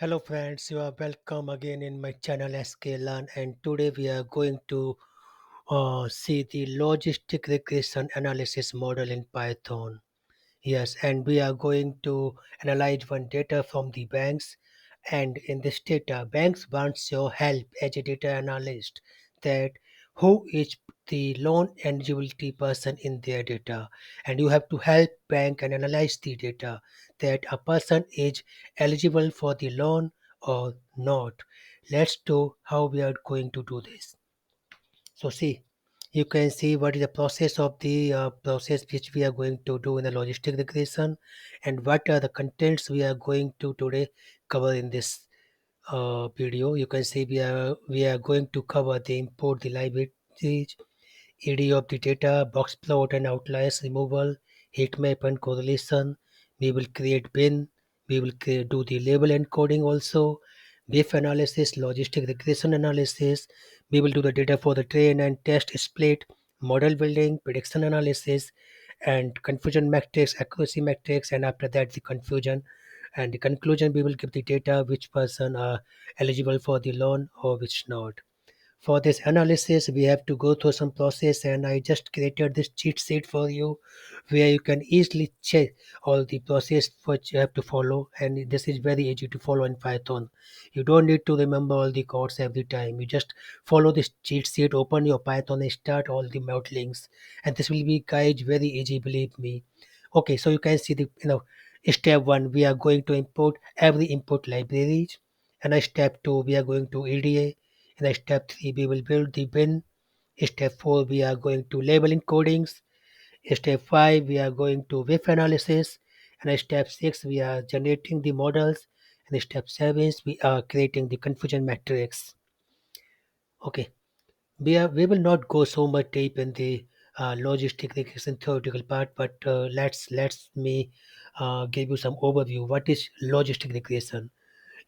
Hello friends, you are welcome again in my channel SK Learn, and today we are going to see the logistic regression analysis model in Python. Yes, and we are going to analyze one data from the banks. And in this data, banks wants your help as a data analyst that who is the loan eligibility person in their data. And you have to help bank and analyze the data that a person is eligible for the loan or not. Let's do how we are going to do this. So see, you can see what is the process of the process which we are going to do in the logistic regression, and what are the contents we are going to today cover in this video. You can see we are going to cover the import, the libraries, ED of the data, box plot and outliers removal, heat map and correlation. We will create bin. We will do the label encoding also. Bif analysis, logistic regression analysis. We will do the data for the train and test split, model building, prediction analysis, and confusion metrics, accuracy metrics, and after that the confusion. And the conclusion, we will give the data which person are eligible for the loan or which not. For this analysis, we have to go through some process, and I just created this cheat sheet for you where you can easily check all the process which you have to follow, and this is very easy to follow in Python. You don't need to remember all the codes every time. You just follow this cheat sheet, open your Python and start all the modelings, and this will be guys very easy, believe me. Okay, so you can see the step one, we are going to import every input libraries, and step two, we are going to EDA. In step 3, we will build the bin. Step 4, we are going to label encodings. Step 5, we are going to Bif analysis. And step 6, we are generating the models. And step 7, we are creating the confusion matrix. Okay, we will not go so much deep in the logistic regression theoretical part, but let's me give you some overview. What is logistic regression?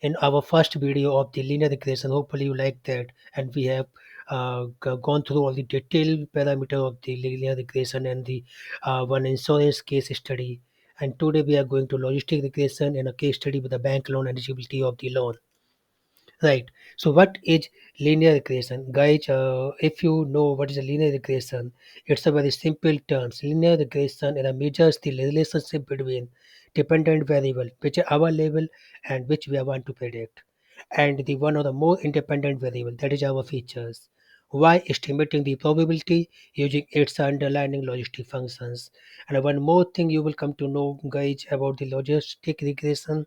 In our first video of the linear regression, hopefully you like that, and we have gone through all the detailed parameter of the linear regression and the one insurance case study. And today we are going to logistic regression and a case study with the bank loan eligibility of the loan. Right. So what is linear regression? Guys, if you know what is a linear regression, it's a very simple term. Linear regression measures the relationship between dependent variable, which are our level and which we want to predict, and the one or the more independent variable, that is our features. Why estimating the probability using its underlying logistic functions. And one more thing you will come to know, guys, about the logistic regression,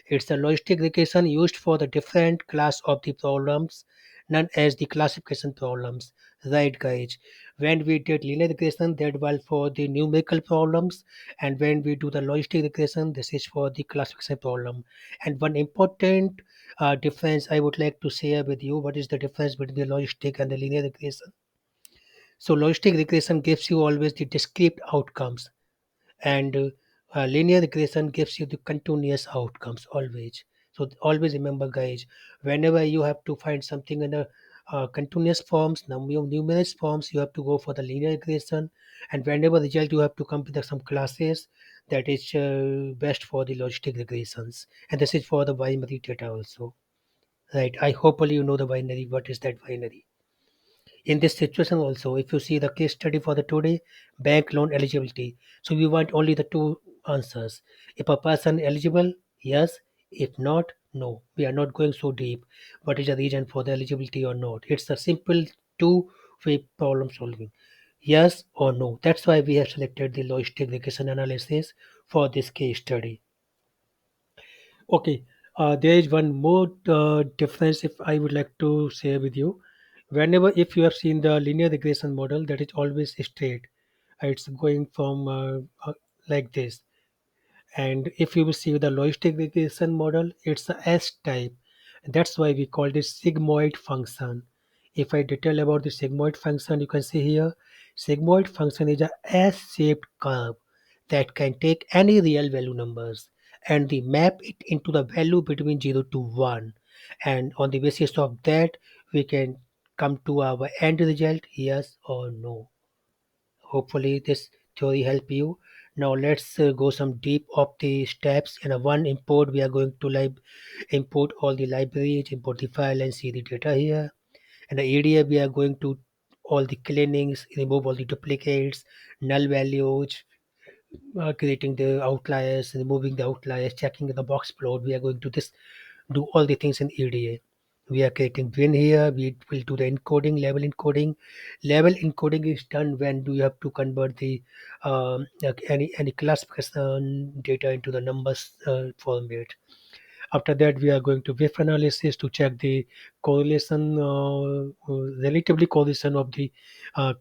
it's a logistic regression used for the different class of the problems known as the classification problems. Right, guys. When we did linear regression, that was for the numerical problems, and when we do the logistic regression, this is for the classification problem. And one important difference I would like to share with you: what is the difference between the logistic and the linear regression? So, logistic regression gives you always the discrete outcomes, and linear regression gives you the continuous outcomes always. So always remember, guys, whenever you have to find something in a continuous forms, numerous forms, you have to go for the linear regression, and whenever result you have to come with some classes, that is best for the logistic regressions, and this is for the binary data also. Right, I hopefully you know the binary. What is that binary? In this situation also, if you see the case study for the today, bank loan eligibility, so we want only the two answers. If a person eligible, yes. If not, no. We are not going so deep what is the reason for the eligibility or not. It's a simple two-way problem solving, yes or no. That's why we have selected the logistic regression analysis for this case study. Okay, there is one more difference if I would like to share with you. Whenever if you have seen the linear regression model, that is always straight. It's going from like this. And if you will see the logistic regression model, it's a S type. That's why we call this sigmoid function. If I detail about the sigmoid function, you can see here, sigmoid function is a S-shaped curve that can take any real value numbers and we map it into the value between 0 to 1. And on the basis of that, we can come to our end result, yes or no. Hopefully this theory help you. Now let's go some deep of the steps. In a one import, we are going to import all the libraries, import the file and see the data here. In the area, we are going to all the cleanings, remove all the duplicates, null values, creating the outliers, removing the outliers, checking the box plot. We are going to this do all the things in EDA. We are creating bin here. We will do the encoding, level encoding. Level encoding is done when do you have to convert the like any classification data into the numbers format. After that, we are going to Bif analysis to check the correlation, relatively correlation of the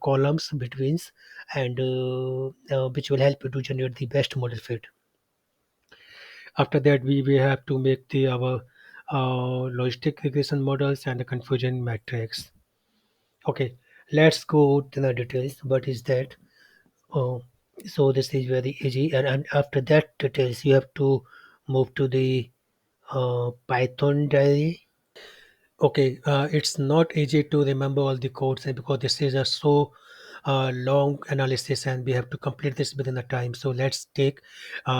columns betweens, and which will help you to generate the best model fit. After that, we have to make the our logistic regression models and the confusion matrix. Okay, let's go to the details. What is that? Oh, so this is very easy, and after that details, you have to move to the Python diary. Okay, it's not easy to remember all the codes because this is a so long analysis and we have to complete this within the time. So let's take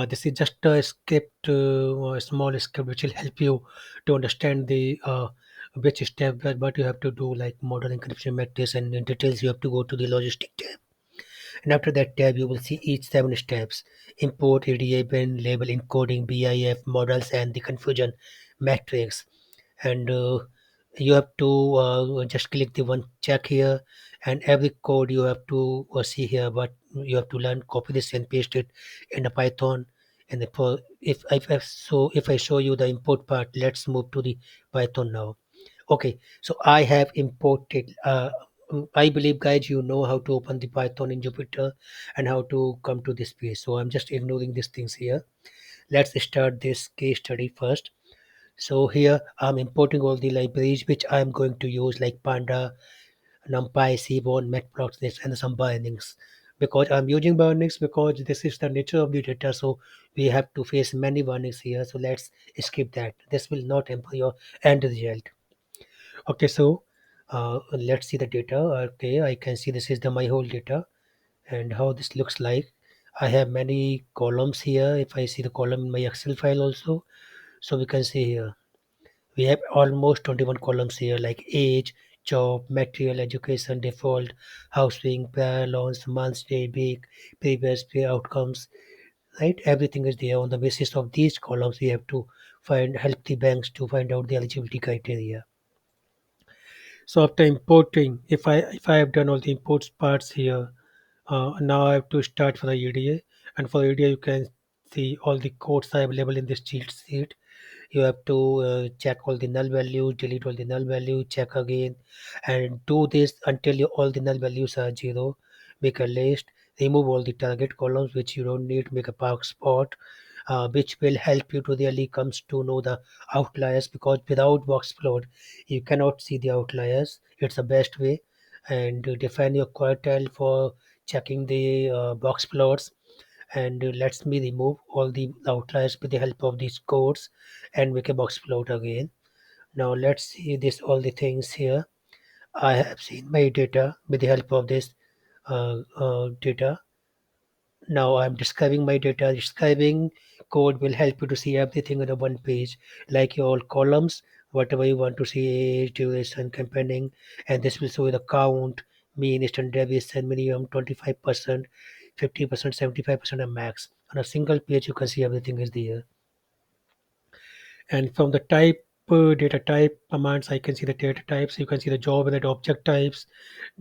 this is just a script, a small script which will help you to understand the which step what you have to do, like model encryption metrics, and in details you have to go to the logistic tab. And after that tab, you will see each 7 steps: import, EDA bin, label, encoding, BIF, models, and the confusion matrix. And you have to just click the one check here, and every code you have to see here. But you have to learn, copy this and paste it in the Python. And if I show you the import part, let's move to the Python now. Okay, so I have imported. I believe, guys, you know how to open the Python in Jupyter and how to come to this page. So I'm just ignoring these things here. Let's start this case study first. So here I'm importing all the libraries which I'm going to use, like Panda, NumPy, Seaborn, Matplotlib, and some bindings. Because I'm using bindings because this is the nature of the data, so we have to face many bindings here. So let's skip that. This will not improve your end result. Okay, so let's see the data. Okay, I can see this is the my whole data and how this looks like. I have many columns here. If I see the column in my Excel file also, so we can see here we have almost 21 columns here, like age, job, material, education, default, housing, prior loans, months, day, week, previous pay outcomes, right? Everything is there. On the basis of these columns, we have to help the banks to find out the eligibility criteria. So after importing, if I have done all the imports parts here, now I have to start for the EDA. And for EDA, you can see all the codes are available in this cheat sheet. You have to check all the null values, delete all the null values, check again, and do this until all the null values are zero. Make a list, remove all the target columns which you don't need, make a park spot, which will help you to really comes to know the outliers, because without box plot you cannot see the outliers. It's the best way. And define your quartile for checking the box plots. And lets me remove all the outliers with the help of these codes and make a box plot again. Now let's see this all the things here. I have seen my data with the help of this data. Now I'm describing my data. Describing code will help you to see everything on the one page, like your columns, whatever you want to see, age, duration, campaigning, and this will show you the count, mean, standard deviation, minimum 25%, 50%, 75%, and max. On a single page, you can see everything is there. And from the type, data type commands, I can see the data types. You can see the job and the object types,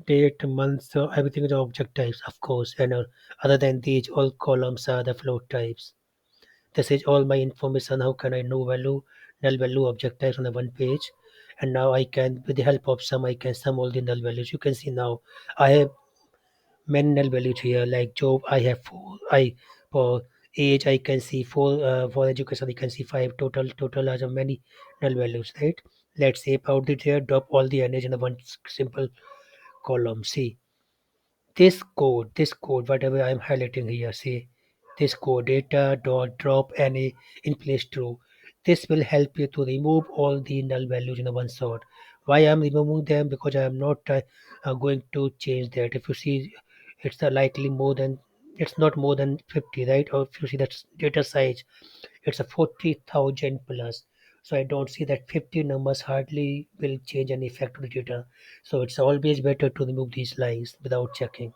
date, month, everything is object types, of course. And other than these, all columns are the float types. This is all my information. How can I know value, null value, object types on the one page? And now I can, with the help of sum, I can sum all the null values. You can see now I have many null values here. Like job, I have four. I for age, I can see four. For education, I can see five. Total has a many null values, right? Let's say about it here. Drop all the NH in the one simple column. See this code, whatever I'm highlighting here, see this code, data dot drop NA in place true. This will help you to remove all the null values in a one shot. Why I'm removing them? Because I am not going to change that. If you see, it's likely more than It's not more than 50, right? Or if you see that data size, it's a 40,000 plus. So I don't see that 50 numbers hardly will change any effect to the data. So it's always better to remove these lines without checking.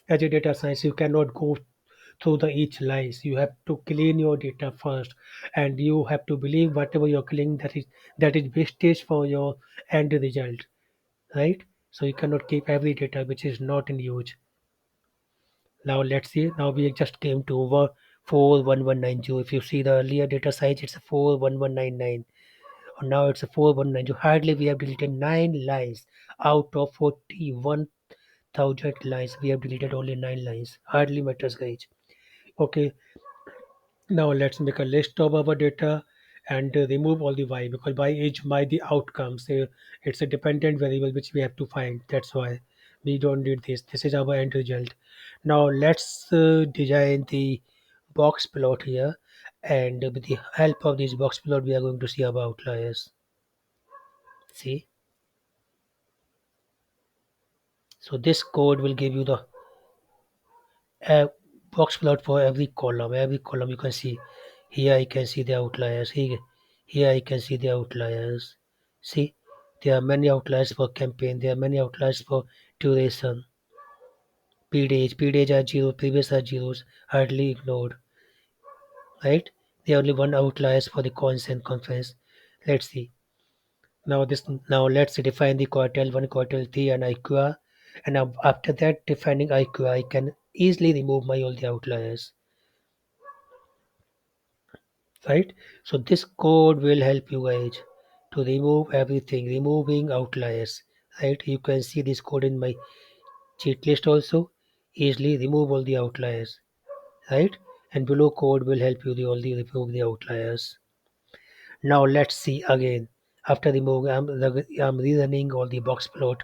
As a data science, you cannot go through the each lines. You have to clean your data first, and you have to believe whatever you're cleaning, that is wastage for your end result, right? So you cannot keep every data which is not in use. Now let's see. Now we just came to over 41190. If you see the earlier data size, it's a 41199. Now it's a 4190. Hardly we have deleted 9 lines out of 41,000 lines. We have deleted only 9 lines. Hardly matters, guys. Okay, now let's make a list of our data and remove all the y, because y is my the outcomes. It's a dependent variable which we have to find. That's why we don't need this. This is our end result. Now let's design the box plot here, and with the help of this box plot we are going to see our outliers. See, so this code will give you the uh, box plot for every column. Every column you can see. Here I can see the outliers. Here I can see the outliers. See, there are many outliers for campaign. There are many outliers for duration. P days are zero. Previous are zeros. Hardly ignored. Right? There are only one outliers for the constant conference. Let's see. Now let's define the quartile 1, quartile 3, and IQR. And now after that defining IQR, I can easily remove my all the outliers. Right, so this code will help you guys to remove everything, removing outliers. Right, you can see this code in my cheat list also. Easily remove all the outliers, right? And below code will help you the all the remove the outliers. Now let's see again. After removing, I'm rerunning all the box plot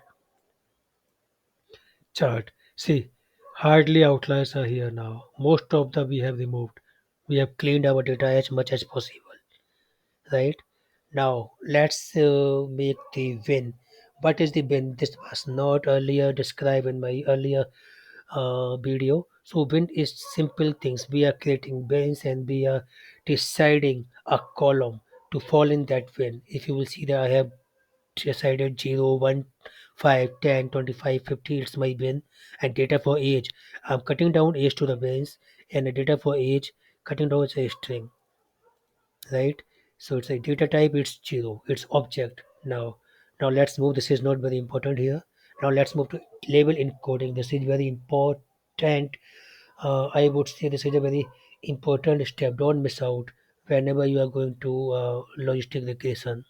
chart. See, hardly outliers are here now. Most of the we have removed. We have cleaned our data as much as possible, right? Now let's make the win. What is the win? This was not earlier described in my earlier video. So win is simple things. We are creating bins and we are deciding a column to fall in that win. If you will see that I have decided 0, 1, 5, 10, 25, 50. It's my bin. And data for age, I'm cutting down age to the bins, and the data for age cutting down a string, right? So it's a data type, it's zero, it's object. Now let's move. This is not very important here. Now let's move to label encoding. This is very important. I would say this is a very important step. Don't miss out whenever you are going to logistic regression.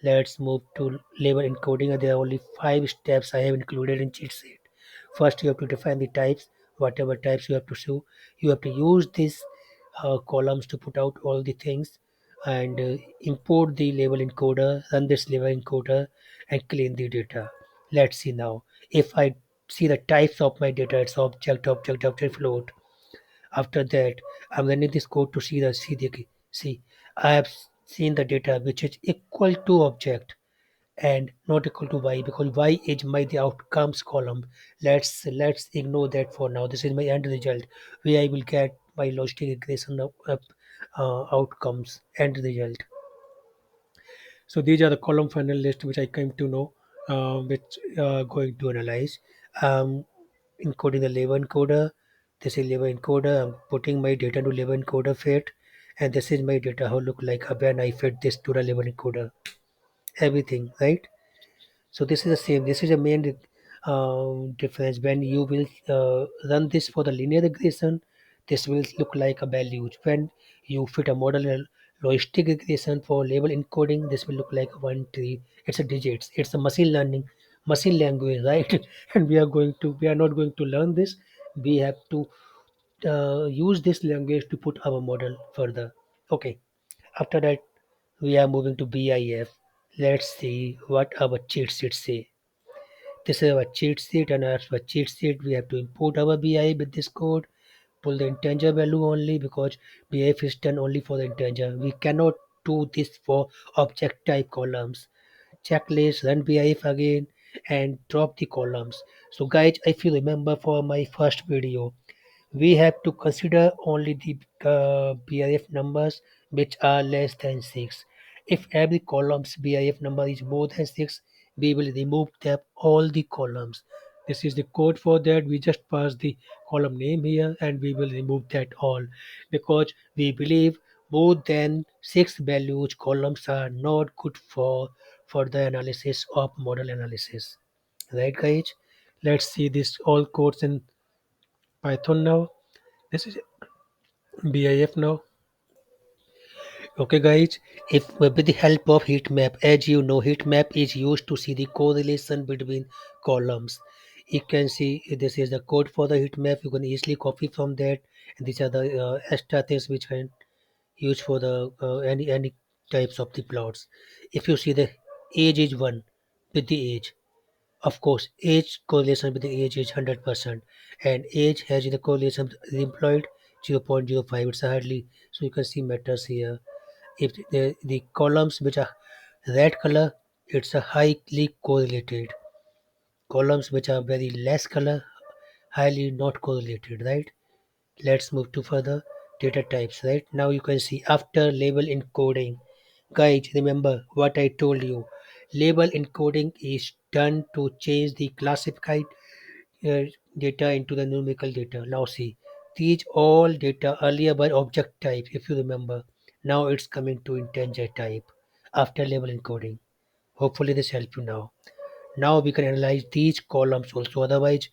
Let's move to label encoding. There are only 5 steps I have included in cheat sheet. First, you have to define the types, whatever types you have to show. You have to use these columns to put out all the things, and import the label encoder, run this label encoder, and clean the data. Let's see now. If I see the types of my data, it's object, float. After that, I'm running this code to see. I have seen the data which is equal to object and not equal to y, because y is my the outcomes column. Let's ignore that for now. This is my end result where I will get my logistic regression outcomes end result. So these are the column final list which I came to know, which going to analyze. Um, Encoding the label encoder. This is label encoder. I'm putting my data to label encoder fit, and this is my data how look like when I fit this to the label encoder. Everything, right? So this is the same. This is a main difference. When you will run this for the linear regression, this will look like a values. When you fit a model in logistic regression for label encoding, this will look like a one tree. It's a digits. It's a machine learning, machine language, right? And we are not going to learn this. We have to use this language to put our model further. Okay. After that, we are moving to BIF. Let's see what our cheat sheet say. This is our cheat sheet, and as for cheat sheet, we have to import our BI with this code, pull the integer value only, because BIF is done only for the integer. We cannot do this for object type columns. Checklist, run BIF again, and drop the columns. So guys, if you remember for my first video, we have to consider only the BIF numbers which are less than 6. If every column's BIF number is more than 6, we will remove them all the columns. This is the code for that. We just pass the column name here and we will remove that all, because we believe more than 6 values columns are not good for the analysis of model analysis. Right, guys? Let's see this all codes in Python now. This is BIF now. Okay, guys, if with the help of heat map, as you know, heat map is used to see the correlation between columns. You can see this is the code for the heat map. You can easily copy from that. And these are the extra things which can use for the any types of the plots. If you see the age is one with the age, of course, age correlation with the age is 100%, and age has the correlation with the employed 0.05. It's hardly, so you can see matters here. If the columns which are red color, it's a highly correlated. Columns which are very less color, highly not correlated, right? Let's move to further data types, right? Now you can see after label encoding. Guys, remember what I told you. Label encoding is done to change the classified uh, data into the numerical data. Now see, these all data earlier by object type, if you remember. Now it's coming to integer type after label encoding. Hopefully this helps you now. Now we can analyze these columns also. Otherwise,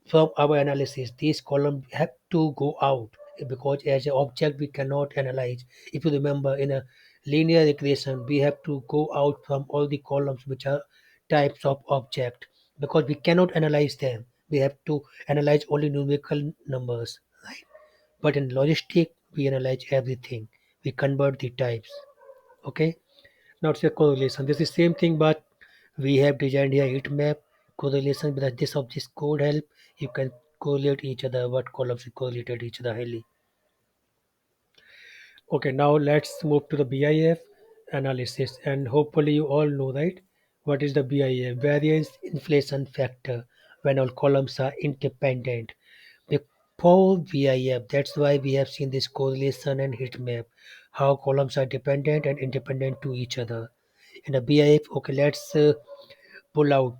from our analysis, these columns have to go out, because as an object we cannot analyze. If you remember, in a linear regression, we have to go out from all the columns which are types of object, because we cannot analyze them. We have to analyze only numerical numbers, right? But in logistic, we analyze everything. We convert the types. Okay. Now it's a correlation. This is same thing, but we have designed here heat map correlation. Because this of this code help, you can correlate each other, what columns you correlated each other highly. Okay, now let's move to the BIF analysis, and hopefully you all know, right? What is the BIF? Variance inflation factor when all columns are independent. Before BIF, that's why we have seen this correlation and heat map, how columns are dependent and independent to each other. In a BIF, okay, let's pull out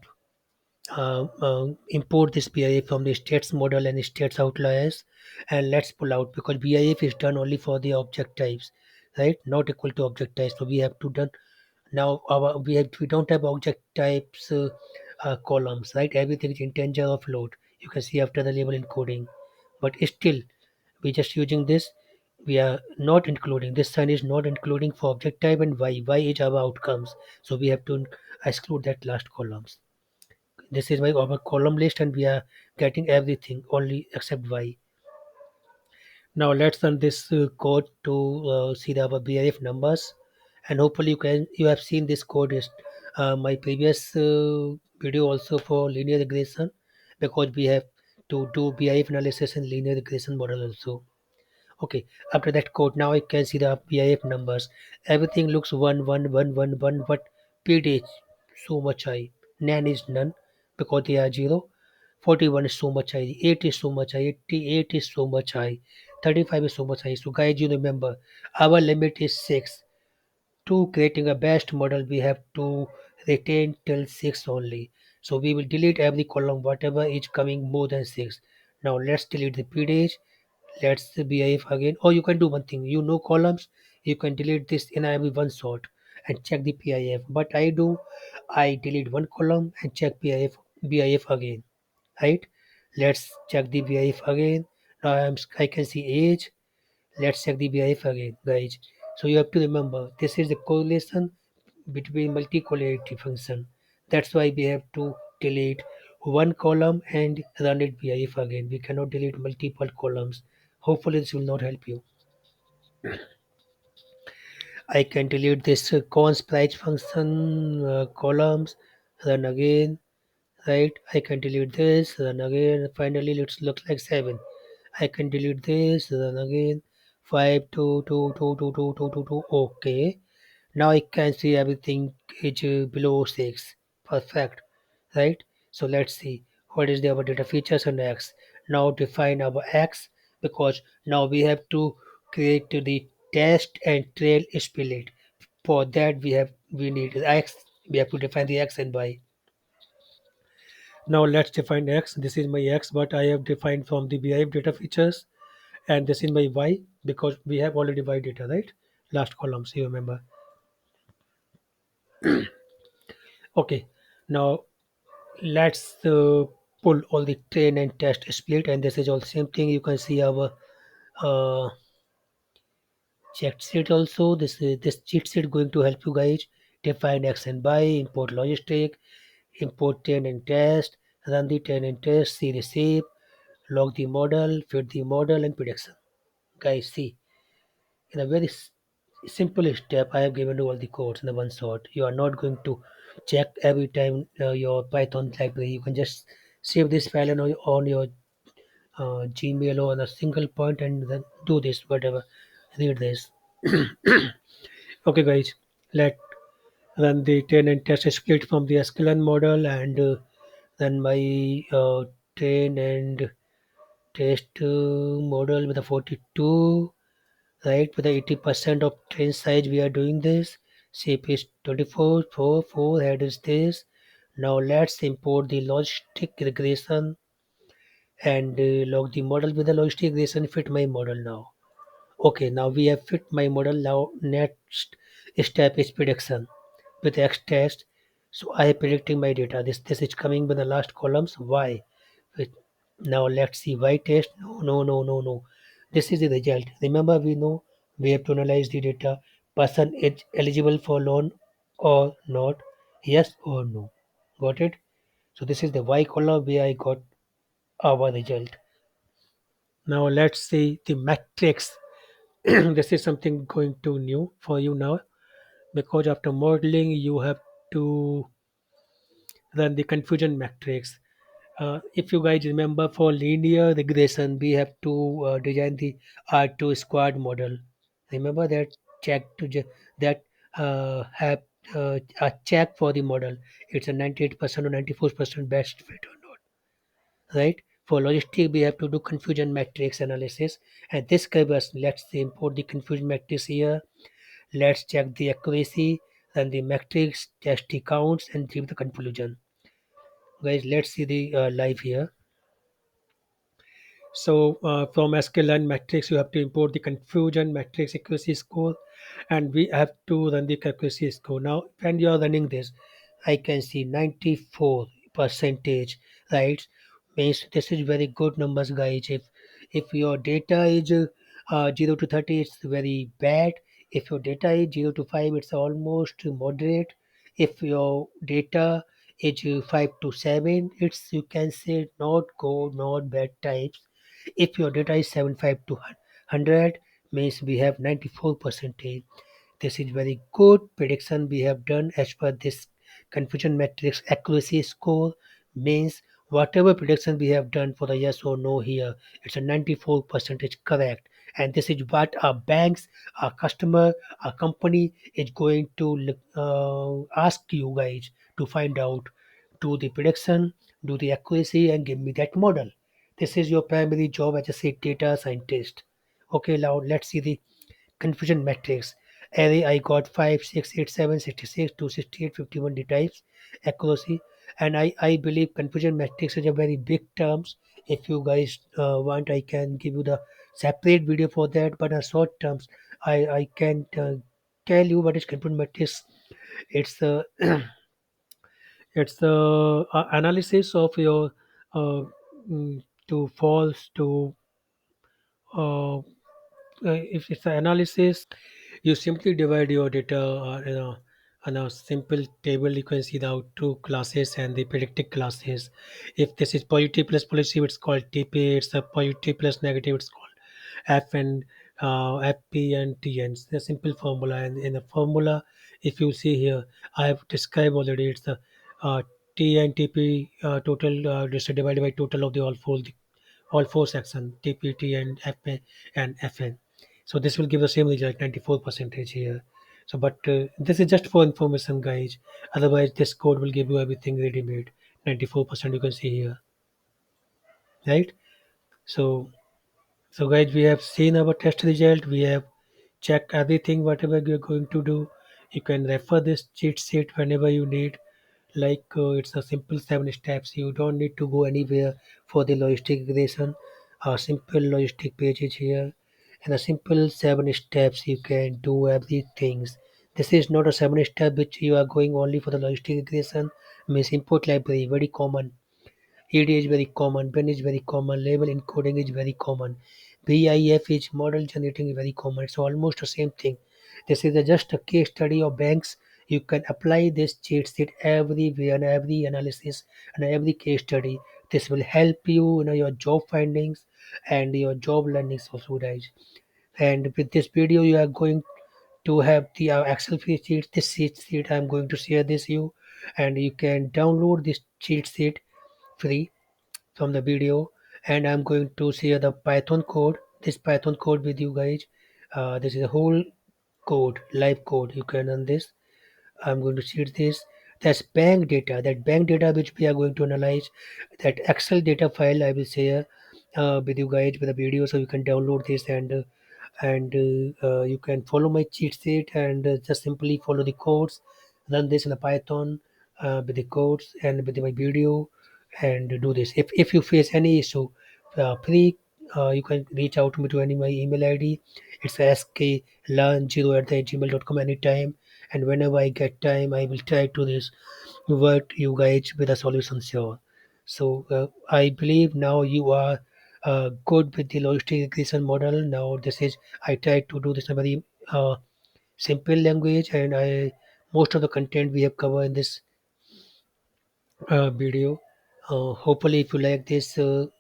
import this BIF from the states model and states outliers, and let's pull out, because BIF is done only for the object types, right? Not equal to object types. So we have to done now our we don't have object types columns, right? Everything is integer or float. You can see after the label encoding, but still we just using this. We are not including this sign is not including for object type, and y is our outcomes. So we have to exclude that last columns. This is my our column list, and we are getting everything only except y. Now let's run this code to see the our BIF numbers, and hopefully you have seen this code is my previous video also for linear regression, because we have to do BIF analysis and linear regression model also. Okay, after that code, now I can see the BIF numbers. Everything looks 1 1 1 1 1, but PD is so much high. NaN is none, because they are 0. 41 is so much high. 8 is so much high. 88 is so much high. 35 is so much high. So, guys, you remember our limit is 6. To creating a best model, we have to retain till 6 only. So, we will delete every column, whatever is coming more than 6. Now, let's delete the PD. Let's behave again. Or you can do one thing. You know columns. You can delete this in every one shot and check the PIF. But I delete one column and check BIF again. Right? Let's check the BIF again. Now I can see age. Let's check the BIF again, guys. So you have to remember this is the correlation between multicollinearity function. That's why we have to delete one column and run it BIF again. We cannot delete multiple columns. Hopefully this will not help you. I can delete this cons price function columns, run again, right? I can delete this, run again. Finally, let's look like 7. I can delete this, run again. 5, 2, 2, 2, 2, 2, 2, 2, 2. Okay. Now I can see everything is below 6. Perfect. Right? So let's see what is the our data features and X. now define our x, because now we have to create the test and trail split. For that we need x. We have to define the x and y. Now let's define x. This is my x, but I have defined from the behavior data features, and this is my y because we have already y data, right? Last columns, you remember. Okay, now let's pull all the train and test split, and this is all same thing. You can see our uh, check sheet also. This cheat sheet going to help you guys define x and y, import logistic, import train and test, run the train and test, see the shape, log the model, fit the model, and prediction. Guys, see, in a very simple step, I have given you all the codes in the one shot. You are not going to check every time your Python library. You can just save this file on your Gmail or on a single point and then do this, whatever. Read this. Okay, guys, let run the train and test split from the sklearn model, and then my train and test model with a 42, right? With the 80% of train size, we are doing this. Shape is 24, 4, 4, head is this. Now let's import the logistic regression and log the model with the logistic regression fit my model now. Okay, now we have fit my model. Now next step is prediction with X test. So I am predicting my data. This is coming with the last columns. Y. With now let's see Y test. No, no, no, no, no. This is the result. Remember, we know we have to analyze the data. Person is eligible for loan or not. Yes or no. Got it? So this is the Y column where I got our result. Now let's see the matrix. This is something going to new for you now, because after modeling you have to run the confusion matrix. If you guys remember, for linear regression we have to design the R2 squad model. Remember that check to that have a check for the model. It's a 98% or 94% best fit or not, right? For logistic, we have to do confusion matrix analysis, and this covers. Let's import the confusion matrix here. Let's check the accuracy, then the matrix, test the counts, and give the conclusion. Guys, let's see the live here. So from sklearn matrix, you have to import the confusion matrix accuracy score, and we have to run the accuracy score. Now, when you are running this, I can see 94 percentage, right? Means this is very good numbers, guys. If your data is 0 to 30, it's very bad. If your data is 0 to 5, it's almost moderate. If your data is 5 to 7, it's, you can say, not good, not bad types. If your data is 75 to 100, means we have 94 percentage. This is very good prediction we have done as per this confusion matrix accuracy score. Means whatever prediction we have done for the yes or no here, it's a 94 percentage correct. And this is what our banks, our customer, our company is going to ask you guys to find out. Do the prediction, do the accuracy, and give me that model. This is your primary job as a data scientist. Okay, now let's see the confusion matrix. Array I got 5, 6, 8, 7, 66, 268, 51 d types, accuracy. And I believe confusion matrix is a very big terms. If you guys want, I can give you the separate video for that. But in short terms, I can tell you what is confusion matrix. It's the it's the analysis of your uh, to false to uh, if it's an analysis, you simply divide your data in a simple table. You can see the true classes and the predicted classes. If this is positive plus positive, it's called TP. It's a positive plus negative, it's called F and FP and TN. It's a simple formula. And in the formula, if you see here, I have described already. It's the T and TP total just divided by total of the all four sections, TPT and FA and FN. So this will give the same result, 94 percentage here. So, but this is just for information, guys. Otherwise, this code will give you everything ready made. 94% you can see here, right? So so guys, we have seen our test result. We have checked everything, whatever you're going to do. You can refer this cheat sheet whenever you need. Like it's a simple 7 steps. You don't need to go anywhere for the logistic regression. A simple logistic page is here, and a simple 7 steps you can do everything. This is not a 7 step which you are going only for the logistic regression. Means import library, very common. ED is very common, Ben is very common, label encoding is very common, BIF is model generating is very common. It's almost the same thing. This is just a case study of banks. You can apply this cheat sheet everywhere and every analysis and every case study. This will help you in your job findings and your job learnings also, guys. And with this video, you are going to have the Excel sheet. This cheat sheet I'm going to share this you, and you can download this cheat sheet free from the video, and I'm going to share the Python code, this Python code with you guys. This is a whole code, live code. You can run this. I'm going to share this. That's bank data, that bank data which we are going to analyze, that Excel data file I will share with you guys with a video, so you can download this and you can follow my cheat sheet and just simply follow the codes, run this in a Python with the codes and with my video, and do this. If you face any issue, please you can reach out to me to any my email ID. It's sklearn0@gmail.com anytime, and whenever I get time I will try to this work you guys with a solution sure. So I believe now you are good with the logistic regression model. Now this is, I tried to do this in a very simple language, and I most of the content we have covered in this video. Hopefully, if you like this, you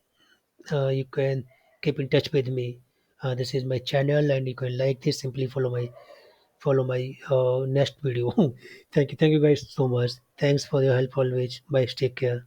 can keep in touch with me. This is my channel, and you can like this. Simply follow my next video. Thank you guys so much. Thanks for your help always. Bye. Take care.